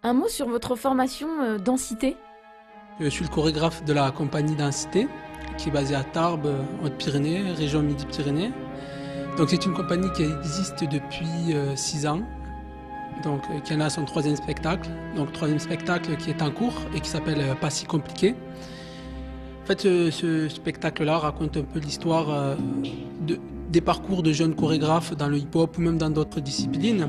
Un mot sur votre formation Densité. Je suis le chorégraphe de la compagnie Densité, qui est basée à Tarbes, Hautes-Pyrénées, région Midi-Pyrénées. Donc c'est une compagnie qui existe depuis 6 ans, donc qui en a son troisième spectacle. Donc troisième spectacle qui est en cours et qui s'appelle Pas si compliqué. En fait, ce spectacle-là raconte un peu l'histoire des parcours de jeunes chorégraphes dans le hip-hop ou même dans d'autres disciplines.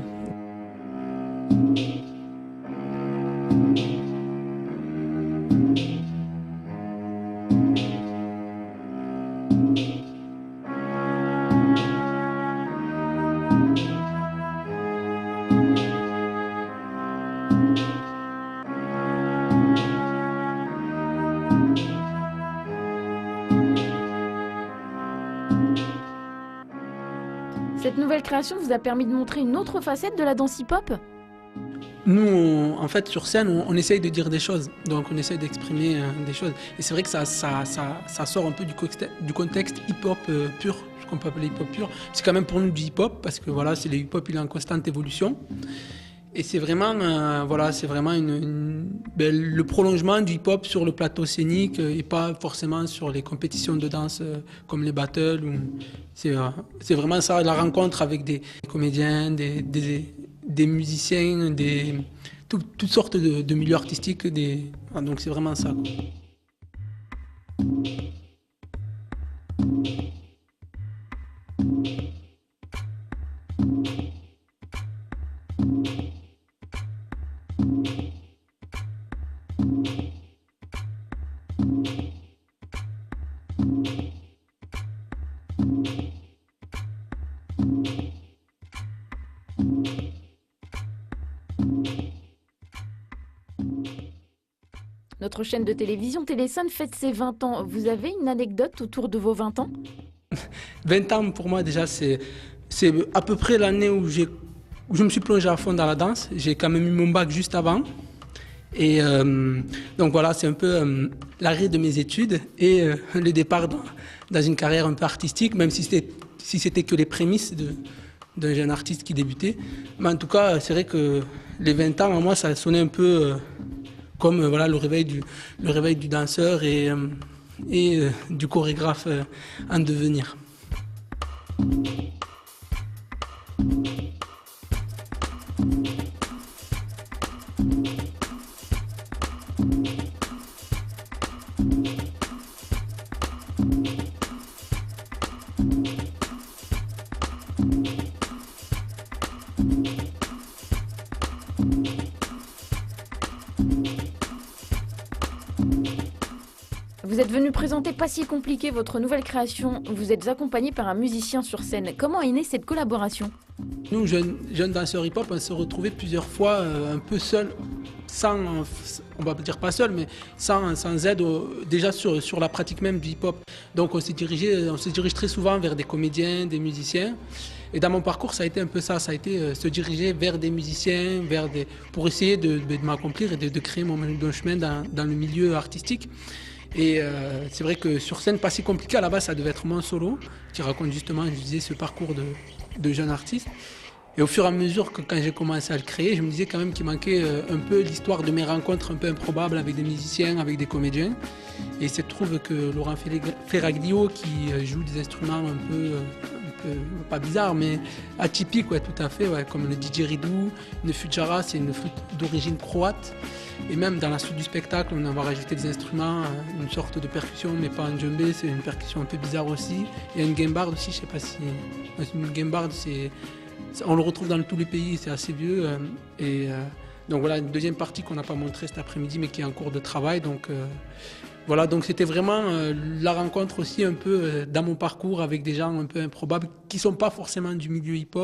Cette nouvelle création vous a permis de montrer une autre facette de la danse hip-hop? Nous, en fait, sur scène, on essaye de dire des choses. Donc, on essaye d'exprimer des choses. Et c'est vrai que ça sort un peu du contexte hip-hop pur, ce qu'on peut appeler hip-hop pur. C'est quand même pour nous du hip-hop, parce que voilà, c'est le hip-hop, il est en constante évolution. Et c'est vraiment, le prolongement du hip-hop sur le plateau scénique et pas forcément sur les compétitions de danse comme les battles. C'est vraiment ça, la rencontre avec des comédiens, des musiciens, toutes sortes de milieux artistiques. Donc c'est vraiment ça, quoi. Notre chaîne de télévision Téléson fête ses 20 ans. Vous avez une anecdote autour de vos 20 ans? 20 ans pour moi déjà, c'est à peu près l'année où je me suis plongé à fond dans la danse. J'ai quand même eu mon bac juste avant. Et donc voilà, c'est un peu l'arrêt de mes études et le départ dans une carrière un peu artistique, même si c'était que les prémices d'un jeune artiste qui débutait. Mais en tout cas, c'est vrai que les 20 ans, à moi, ça sonnait un peu comme voilà, le réveil du danseur et du chorégraphe en devenir. Vous êtes venu présenter Pas si compliqué, votre nouvelle création. Vous êtes accompagné par un musicien sur scène. Comment est née cette collaboration? Nous, jeunes danseurs hip-hop, on s'est retrouvés plusieurs fois un peu seuls, sans, on va dire pas seuls, mais sans aide déjà sur la pratique même du hip-hop. Donc on se dirige très souvent vers des comédiens, des musiciens. Et dans mon parcours, ça a été un peu ça, ça a été se diriger vers des musiciens, pour essayer de m'accomplir et de créer mon chemin dans le milieu artistique. Et c'est vrai que sur scène, Pas si compliqué, à la base, ça devait être mon solo, qui raconte justement, je disais, ce parcours de jeune artiste. Et au fur et à mesure que quand j'ai commencé à le créer, je me disais quand même qu'il manquait un peu l'histoire de mes rencontres un peu improbables avec des musiciens, avec des comédiens. Et il se trouve que Laurent Ferraglio, qui joue des instruments un peu, pas bizarres, mais atypiques, ouais, tout à fait, ouais, comme le didgeridoo, une futjara, c'est une flûte d'origine croate. Et même dans la suite du spectacle, on va rajouter des instruments, une sorte de percussion, mais pas un djembé, c'est une percussion un peu bizarre aussi. Il y a une guimbarde aussi, je sais pas si... Une guimbarde, on le retrouve dans tous les pays, c'est assez vieux. Donc voilà, une deuxième partie qu'on n'a pas montrée cet après-midi, mais qui est en cours de travail. Donc voilà, donc c'était vraiment la rencontre aussi un peu dans mon parcours avec des gens un peu improbables, qui ne sont pas forcément du milieu hip-hop,